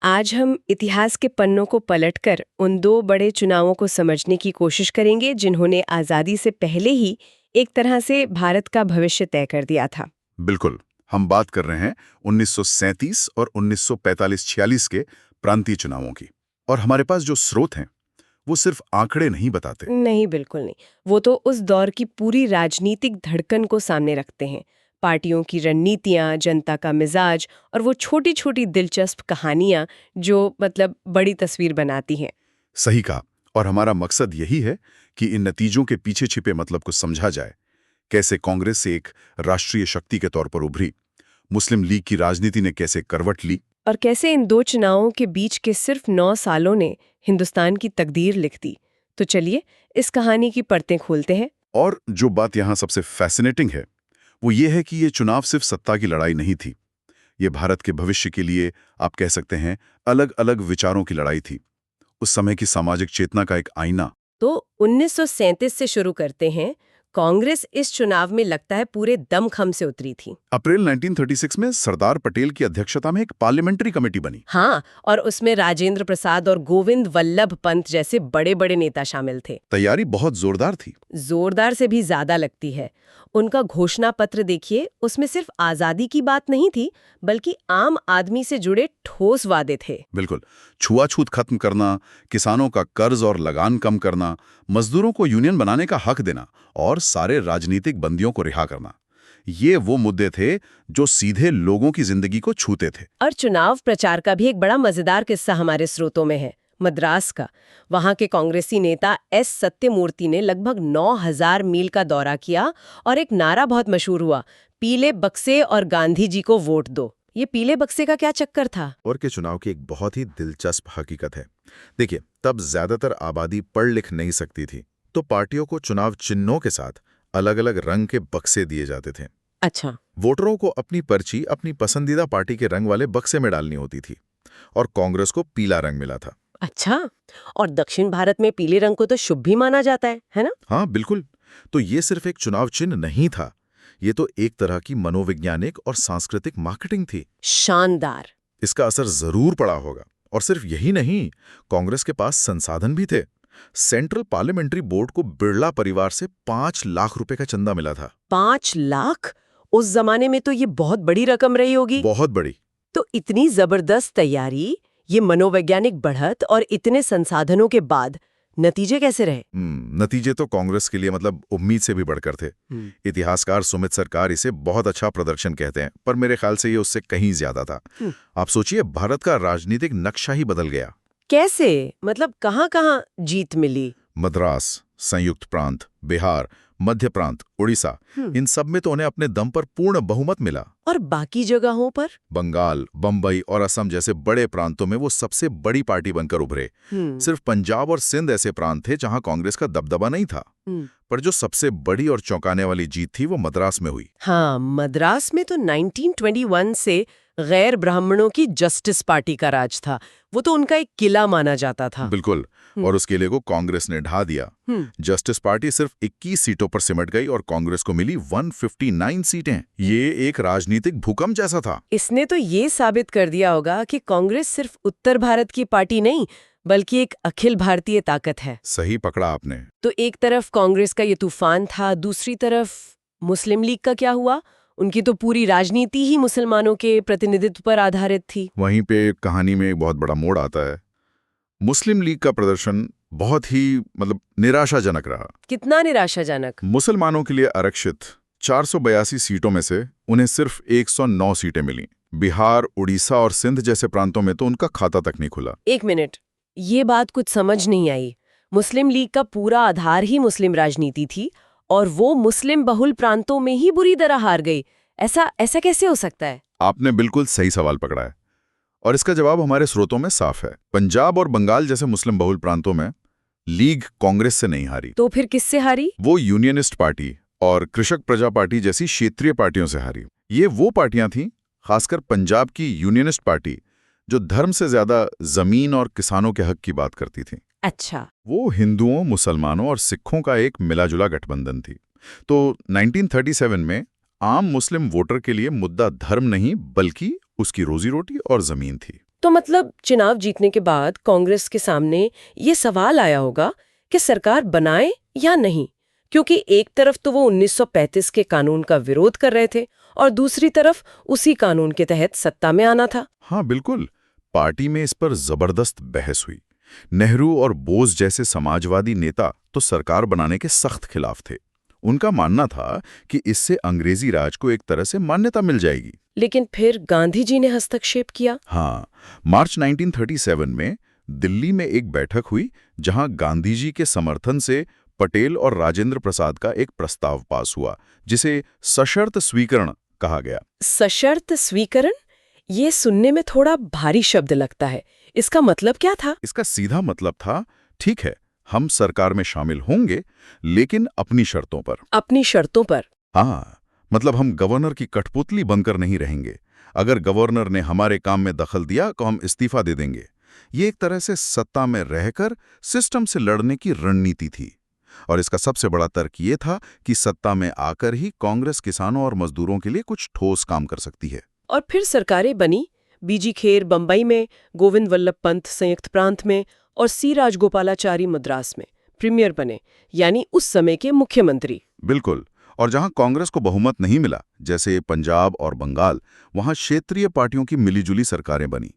आज हम इतिहास के पन्नों को पलटकर उन दो बड़े चुनावों को समझने की कोशिश करेंगे जिन्होंने आज़ादी से पहले ही एक तरह से भारत का भविष्य तय कर दिया था। बिल्कुल। हम बात कर रहे हैं 1937 और 1945-46 के प्रांतीय चुनावों की। और हमारे पास जो स्रोत हैं वो सिर्फ आंकड़े नहीं बताते। नहीं, बिल्कुल नहीं। वो तो उस दौर की पूरी राजनीतिक धड़कन को सामने रखते हैं। पार्टियों की रणनीतियां, जनता का मिजाज और वो छोटी छोटी दिलचस्प कहानियां जो बड़ी तस्वीर बनाती हैं। सही कहा। और हमारा मकसद यही है कि इन नतीजों के पीछे छिपे मतलब को समझा जाए। कैसे कांग्रेस से एक राष्ट्रीय शक्ति के तौर पर उभरी, मुस्लिम लीग की राजनीति ने कैसे करवट ली, और कैसे इन दो चुनावों के बीच के सिर्फ 9 सालों ने हिंदुस्तान की तकदीर लिख दी। तो चलिए इस कहानी की परतें खोलते हैं। और जो बात यहाँ सबसे फैसिनेटिंग है वो ये है कि ये चुनाव सिर्फ सत्ता की लड़ाई नहीं थी। ये भारत के भविष्य के लिए, आप कह सकते हैं, अलग अलग विचारों की लड़ाई थी। उस समय की सामाजिक चेतना का एक आईना। तो 1937 से शुरू करते हैं। कांग्रेस इस चुनाव में लगता है पूरे दमखम से उतरी थी। अप्रैल 1936 में सरदार पटेल की अध्यक्षता में एक पार्लियामेंट्री कमेटी बनी। हाँ, और उसमें राजेंद्र प्रसाद और गोविंद वल्लभ पंत जैसे बड़े बड़े नेता शामिल थे। तैयारी बहुत जोरदार थी। जोरदार से भी ज्यादा लगती है। उनका घोषणा पत्र देखिए, उसमें सिर्फ आजादी की बात नहीं थी बल्कि आम आदमी से जुड़े ठोस वादे थे। बिल्कुल। छुआछूत खत्म करना, किसानों का कर्ज और लगान कम करना, मजदूरों को यूनियन बनाने का हक देना और सारे राजनीतिक बंदियों को रिहा करना। ये वो मुद्दे थे जो सीधे लोगों की जिंदगी को छूते थे। और चुनाव प्रचार का भी एक बड़ा मजेदार किस्सा हमारे स्रोतों में है, मद्रास का। वहां के कांग्रेसी नेता एस सत्यमूर्ति ने लगभग 9000 मील का दौरा किया और एक नारा बहुत मशहूर हुआ, पीले बक्से और गांधी जी को वोट दो। ये पीले बक्से का क्या चक्कर था? और के चुनाव की एक बहुत ही दिलचस्प हकीकत है। देखिए, तब ज्यादातर आबादी पढ़ लिख नहीं सकती थी, तो पार्टियों को चुनाव चिन्हों के साथ अलग अलग रंग के बक्से दिए जाते थे। अच्छा। वोटरों को अपनी पर्ची अपनी पसंदीदा पार्टी के रंग वाले बक्से में डालनी होती थी और कांग्रेस को पीला रंग मिला था। अच्छा, और दक्षिण भारत में पीले रंग को तो शुभ भी माना जाता है ना? हाँ, बिल्कुल। तो ये सिर्फ एक चुनाव चिन्ह नहीं था, ये तो एक तरह की मनोवैज्ञानिक और सांस्कृतिक मार्केटिंग थी। शानदार। इसका असर जरूर पड़ा होगा। और सिर्फ यही नहीं, कांग्रेस के पास संसाधन भी थे। सेंट्रल पार्लियामेंट्री बोर्ड को बिरला परिवार से 5 लाख रुपए का चंदा मिला था। 5 लाख? उस जमाने में तो ये बहुत बड़ी रकम रही होगी। बहुत बड़ी। तो इतनी जबरदस्त तैयारी, ये मनोवैज्ञानिक बढ़त और इतने संसाधनों के बाद नतीजे कैसे रहे? नतीजे तो कांग्रेस के लिए उम्मीद से भी बढ़कर थे। इतिहासकार सुमित सरकार इसे बहुत अच्छा प्रदर्शन कहते हैं, पर मेरे ख्याल से ये उससे कहीं ज्यादा था। आप सोचिए, भारत का राजनीतिक नक्शा ही बदल गया। कैसे? कहाँ-कहाँ जीत मिली? मद्रास, संयुक्त प्रांत, बिहार, मध्य प्रांत, उड़ीसा, इन सब में तो उन्हें अपने दम पर पूर्ण बहुमत मिला। और बाकी जगहों पर? बंगाल, बंबई और असम जैसे बड़े प्रांतों में वो सबसे बड़ी पार्टी बनकर उभरे। सिर्फ पंजाब और सिंध ऐसे प्रांत थे जहां कांग्रेस का दबदबा नहीं था। पर जो सबसे बड़ी और चौंकाने वाली जीत थी वो मद्रास में हुई। हाँ, मद्रास में तो 1921 से गैर ब्राह्मणों की जस्टिस पार्टी का राज था। वो तो उनका एक किला माना जाता था। बिल्कुल। और उस किले को कांग्रेस ने ढा दिया। जस्टिस पार्टी सिर्फ 21 सीटों पर सिमट गई और कांग्रेस को मिली 159 सीटें। ये एक राजनीतिक भूकंप जैसा था। इसने तो ये साबित कर दिया होगा कि कांग्रेस सिर्फ उत्तर भारत की पार्टी नहीं बल्कि एक अखिल भारतीय ताकत है। सही पकड़ा आपने। तो एक तरफ कांग्रेस का ये तूफान था, दूसरी तरफ मुस्लिम लीग का क्या हुआ? उनकी तो पूरी राजनीति ही मुसलमानों के प्रतिनिधित्व पर आधारित थी। वहीं पे कहानी में एक बहुत बड़ा मोड़ आता है। मुस्लिम लीग का प्रदर्शन बहुत ही निराशाजनक रहा। कितना निराशाजनक? मुसलमानों के लिए आरक्षित 482 सीटों में से उन्हें सिर्फ 109 सीटें मिलीं। बिहार, उड़ीसा और सिंध जैसे प्रांतों में तो उनका खाता तक नहीं खुला। एक मिनट, ये बात कुछ समझ नहीं आई। मुस्लिम लीग का पूरा आधार ही मुस्लिम राजनीति थी और वो मुस्लिम बहुल प्रांतों में ही बुरी तरह हार गई। ऐसा कैसे हो सकता है? आपने बिल्कुल सही सवाल पकड़ा है और इसका जवाब हमारे स्रोतों में साफ है। पंजाब और बंगाल जैसे मुस्लिम बहुल प्रांतों में लीग कांग्रेस से नहीं हारी। तो फिर किससे हारी? वो यूनियनिस्ट पार्टी और कृषक प्रजा पार्टी जैसी क्षेत्रीय पार्टियों से हारी। ये वो पार्टियां थीं, खासकर पंजाब की यूनियनिस्ट पार्टी, जो धर्म से ज्यादा जमीन और किसानों के हक की बात करती थी। अच्छा। वो हिंदुओं, मुसलमानों और सिखों का एक मिलाजुला गठबंधन थी। तो 1937 में आम मुस्लिम वोटर के लिए मुद्दा धर्म नहीं बल्कि उसकी रोजी रोटी और जमीन थी। तो मतलब चुनाव जीतने के बाद कांग्रेस के सामने ये सवाल आया होगा कि सरकार बनाए या नहीं, क्योंकि एक तरफ तो वो 1935 के कानून का विरोध कर रहे थे और दूसरी तरफ उसी कानून के तहत सत्ता में आना था। हाँ बिल्कुल, पार्टी में इस पर जबरदस्त बहस हुई। नेहरू और बोस जैसे समाजवादी नेता तो सरकार बनाने के सख्त खिलाफ थे। उनका मानना था कि इससे अंग्रेजी राज को एक तरह से मान्यता मिल जाएगी। लेकिन फिर गांधी जी ने हस्तक्षेप किया। हाँ, मार्च 1937 में दिल्ली में एक बैठक हुई जहां गांधी जी के समर्थन से पटेल और राजेंद्र प्रसाद का एक प्रस्ताव पास हुआ, जिसे सशर्त स्वीकरण कहा गया। सशर्त स्वीकरण, ये सुनने में थोड़ा भारी शब्द लगता है। इसका मतलब क्या था? इसका सीधा मतलब था, ठीक है, हम सरकार में शामिल होंगे, लेकिन अपनी शर्तों पर। अपनी शर्तों पर? हाँ, मतलब हम गवर्नर की कठपुतली बनकर नहीं रहेंगे। अगर गवर्नर ने हमारे काम में दखल दिया तो हम इस्तीफा दे देंगे। ये एक तरह से सत्ता में रहकर सिस्टम से लड़ने की रणनीति थी। और इसका सबसे बड़ा तर्क ये था कि सत्ता में आकर ही कांग्रेस किसानों और मजदूरों के लिए कुछ ठोस काम कर सकती है। और फिर सरकारें बनी। बीजी खेर बंबई में, गोविंद वल्लभ पंत संयुक्त प्रांत में और सी राजगोपालाचारी मद्रास में प्रीमियर बने, यानी उस समय के मुख्यमंत्री। बिल्कुल। और जहां कांग्रेस को बहुमत नहीं मिला, जैसे पंजाब और बंगाल, वहां क्षेत्रीय पार्टियों की मिलीजुली सरकारें बनी।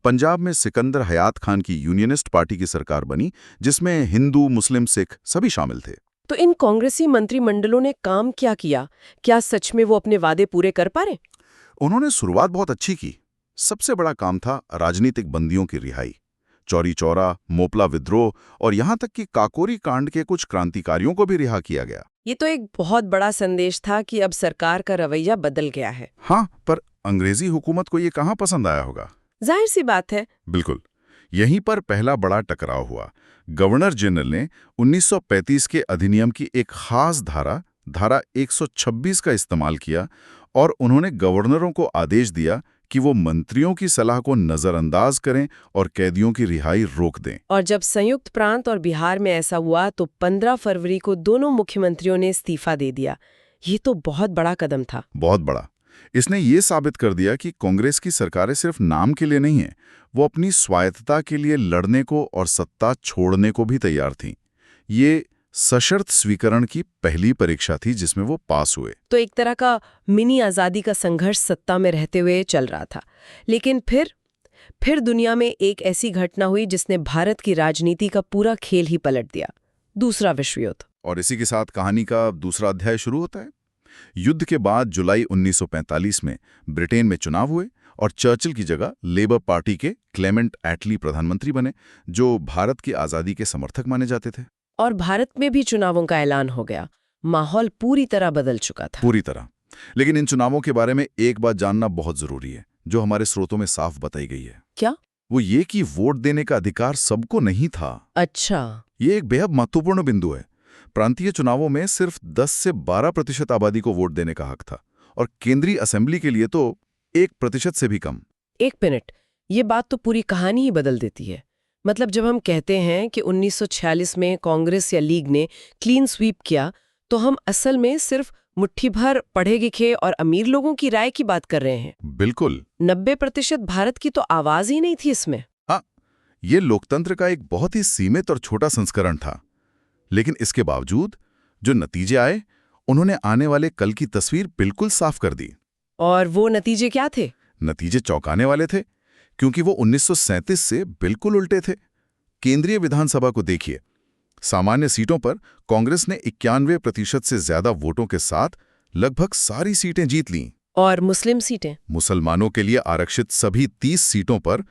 पंजाब में सिकंदर हयात खान की यूनियनिस्ट पार्टी की सरकार बनी, जिसमें हिंदू, मुस्लिम, सिख सभी शामिल थे। तो इन कांग्रेसी मंत्रिमंडलों ने काम क्या किया? क्या सच में वो अपने वादे पूरे कर पा रहे? उन्होंने शुरुआत बहुत अच्छी की। सबसे बड़ा काम था राजनीतिक बंदियों की रिहाई। चौरी चौरा, मोपला विद्रोह और यहां तक कि काकोरी कांड के कुछ क्रांतिकारियों को भी रिहा किया गया। ये तो एक बहुत बड़ा संदेश था कि अब सरकार का रवैया बदल गया है। हाँ, पर अंग्रेजी हुकूमत को ये कहाँ पसंद आया होगा? जाहिर सी बात है। बिल्कुल। यहीं पर पहला बड़ा टकराव हुआ। गवर्नर जनरल ने 1935 के अधिनियम की एक खास धारा 126 का इस्तेमाल किया और उन्होंने गवर्नरों को आदेश दिया कि वो मंत्रियों की सलाह को नजरअंदाज करें और कैदियों की रिहाई रोक दें। और जब संयुक्त प्रांत और बिहार में ऐसा हुआ तो 15 फरवरी को दोनों मुख्यमंत्रियों ने इस्तीफा दे दिया। ये तो बहुत बड़ा कदम था। बहुत बड़ा। इसने ये साबित कर दिया कि कांग्रेस की सरकारें सिर्फ नाम के लिए नहीं है, वो अपनी स्वायत्तता के लिए लड़ने को और सत्ता छोड़ने को भी तैयार थीं। ये सशर्त स्वीकरण की पहली परीक्षा थी जिसमें वो पास हुए। तो एक तरह का मिनी आज़ादी का संघर्ष सत्ता में रहते हुए चल रहा था। लेकिन फिर दुनिया में एक ऐसी घटना हुई जिसने भारत की राजनीति का पूरा खेल ही पलट दिया। दूसरा विश्व युद्ध। और इसी के साथ कहानी का दूसरा अध्याय शुरू होता है। युद्ध के बाद जुलाई 1945 में ब्रिटेन में चुनाव हुए और चर्चिल की जगह लेबर पार्टी के क्लेमेंट एटली प्रधानमंत्री बने, जो भारत की आज़ादी के समर्थक माने जाते थे। और भारत में भी चुनावों का ऐलान हो गया। माहौल पूरी तरह बदल चुका था। पूरी तरह। लेकिन इन चुनावों के बारे में एक बात जानना बहुत जरूरी है, जो हमारे स्रोतों में साफ बताई गई है। क्या? वो ये कि वोट देने का अधिकार सबको नहीं था। अच्छा। ये एक बेहद महत्वपूर्ण बिंदु है। प्रांतीय चुनावों में सिर्फ 10 से 12% आबादी को वोट देने का हक था और केंद्रीय असेंबली के लिए तो 1% से भी कम। एक मिनट, ये बात तो पूरी कहानी ही बदल देती है। मतलब जब हम कहते हैं कि 1946 में कांग्रेस या लीग ने क्लीन स्वीप किया, तो हम असल में सिर्फ मुट्ठी भर पढ़े लिखे और अमीर लोगों की राय की बात कर रहे हैं। बिल्कुल। 90% भारत की तो आवाज ही नहीं थी इसमें। हाँ, ये लोकतंत्र का एक बहुत ही सीमित और छोटा संस्करण था। लेकिन इसके बावजूद जो नतीजे आए, उन्होंने आने वाले कल की तस्वीर बिल्कुल साफ कर दी। और वो नतीजे क्या थे? नतीजे चौंकाने वाले थे, क्योंकि वो 1937 से बिल्कुल उल्टे थे। केंद्रीय विधानसभा को देखिए। सामान्य सीटों पर कांग्रेस ने 91% से ज्यादा वोटों के साथ लगभग सारी सीटें जीत लीं। और मुस्लिम सीटें? मुसलमानों के लिए आरक्षित सभी 30 सीटों पर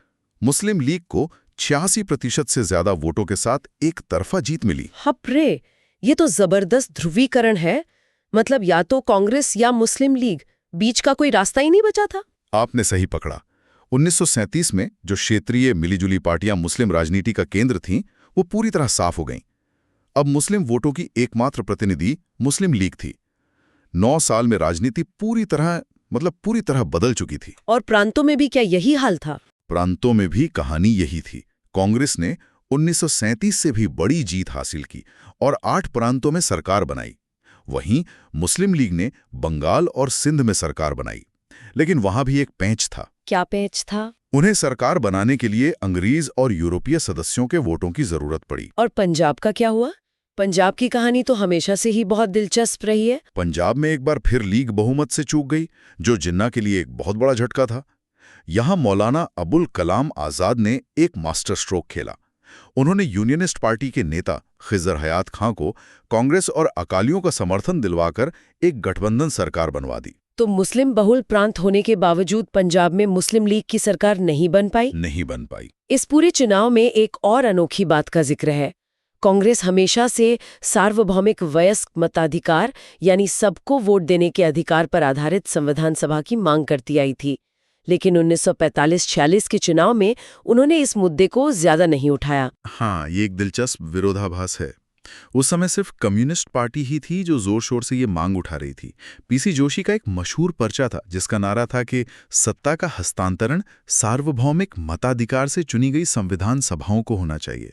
मुस्लिम लीग को 86% से ज्यादा वोटों के साथ एक तरफा जीत मिली। हप रे, ये तो जबरदस्त ध्रुवीकरण है। मतलब या तो कांग्रेस या मुस्लिम लीग, बीच का कोई रास्ता ही नहीं बचा था। आपने सही पकड़ा। 1937 में जो क्षेत्रीय मिलीजुली पार्टियां मुस्लिम राजनीति का केंद्र थीं, वो पूरी तरह साफ हो गईं। अब मुस्लिम वोटों की एकमात्र प्रतिनिधि मुस्लिम लीग थी। 9 साल में राजनीति पूरी तरह बदल चुकी थी। और प्रांतों में भी क्या यही हाल था? प्रांतों में भी कहानी यही थी। कांग्रेस ने 1937 से भी बड़ी जीत हासिल की और 8 प्रांतों में सरकार बनाई। वहीं मुस्लिम लीग ने बंगाल और सिंध में सरकार बनाई। लेकिन वहां भी एक पेंच था। क्या पेंच था? उन्हें सरकार बनाने के लिए अंग्रेज और यूरोपीय सदस्यों के वोटों की जरूरत पड़ी। और पंजाब का क्या हुआ? पंजाब की कहानी तो हमेशा से ही बहुत दिलचस्प रही है। पंजाब में एक बार फिर लीग बहुमत से चूक गई, जो जिन्ना के लिए एक बहुत बड़ा झटका था। यहां मौलाना अबुल कलाम आजाद ने एक मास्टर स्ट्रोक खेला। उन्होंने यूनियनिस्ट पार्टी के नेता खिजर हयात खां को कांग्रेस और अकालियों का समर्थन दिलवाकर एक गठबंधन सरकार बनवा दी। तो मुस्लिम बहुल प्रांत होने के बावजूद पंजाब में मुस्लिम लीग की सरकार नहीं बन पाई। नहीं बन पाई। इस पूरे चुनाव में एक और अनोखी बात का जिक्र है। कांग्रेस हमेशा से सार्वभौमिक वयस्क मताधिकार यानी सबको वोट देने के अधिकार पर आधारित संविधान सभा की मांग करती आई थी, लेकिन 1945-46 के चुनाव में उन्होंने इस मुद्दे को ज्यादा नहीं उठाया। हाँ, ये एक दिलचस्प विरोधाभास है। उस समय सिर्फ कम्युनिस्ट पार्टी ही थी जो जोर शोर से ये मांग उठा रही थी। पीसी जोशी का एक मशहूर पर्चा था जिसका नारा था कि सत्ता का हस्तांतरण सार्वभौमिक मताधिकार से चुनी गई संविधान सभाओं को होना चाहिए।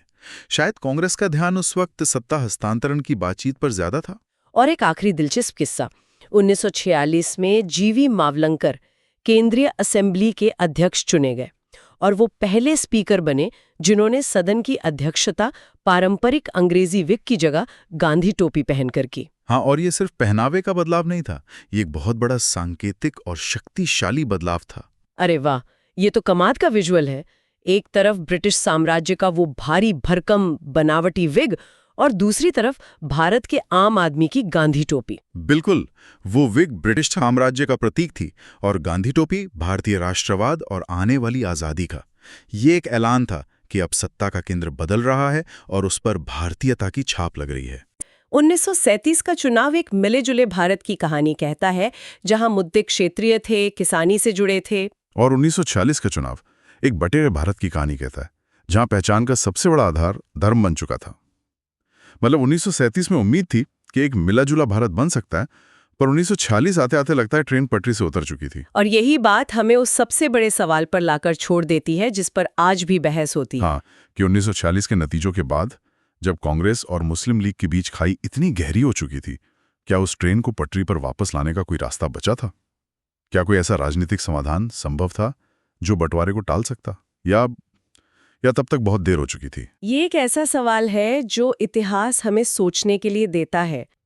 शायद कांग्रेस का ध्यान उस वक्त सत्ता हस्तांतरण की बातचीत पर ज्यादा था। और एक आखिरी दिलचस्प किस्सा, 1946 में जीवी मावलंकर केंद्रीय असेंबली के अध्यक्ष चुने गए और वो पहले स्पीकर बने जिन्होंने सदन की अध्यक्षता पारंपरिक अंग्रेजी विग की जगह गांधी टोपी पहनकर की। हाँ, और ये सिर्फ पहनावे का बदलाव नहीं था, ये एक बहुत बड़ा सांकेतिक और शक्तिशाली बदलाव था। अरे वाह, ये तो कमाल का विजुअल है। एक तरफ ब्रिटिश साम्राज्य का वो भारी भरकम बनावटी विग और दूसरी तरफ भारत के आम आदमी की गांधी टोपी। बिल्कुल, वो विग ब्रिटिश साम्राज्य का प्रतीक थी और गांधी टोपी भारतीय राष्ट्रवाद और आने वाली आजादी का। ये एक ऐलान था कि अब सत्ता का केंद्र बदल रहा है और उस पर भारतीयता की छाप लग रही है। 1937 का चुनाव एक मिले जुले भारत की कहानी कहता है, जहां मुद्दे क्षेत्रीय थे, किसानी से जुड़े थे। और 1946 का चुनाव एक बटेर भारत की कहानी कहता है, जहां पहचान का सबसे बड़ा आधार धर्म बन चुका था। मतलब 1937 में उम्मीद थी कि एक मिला जुला भारत बन सकता है, पर 1946 आते आते लगता है ट्रेन पटरी से उतर चुकी थी। और यही बात हमें उस सबसे बड़े सवाल पर लाकर छोड़ देती है जिस पर आज भी बहस होती है। हाँ, कि 1946 के नतीजों के बाद जब कांग्रेस और मुस्लिम लीग के बीच खाई इतनी गहरी हो चुकी थी, क्या उस ट्रेन को पटरी पर वापस लाने का कोई रास्ता बचा था? क्या कोई ऐसा राजनीतिक समाधान संभव था जो बंटवारे को टाल सकता, या तब तक बहुत देर हो चुकी थी? ये एक ऐसा सवाल है जो इतिहास हमें सोचने के लिए देता है।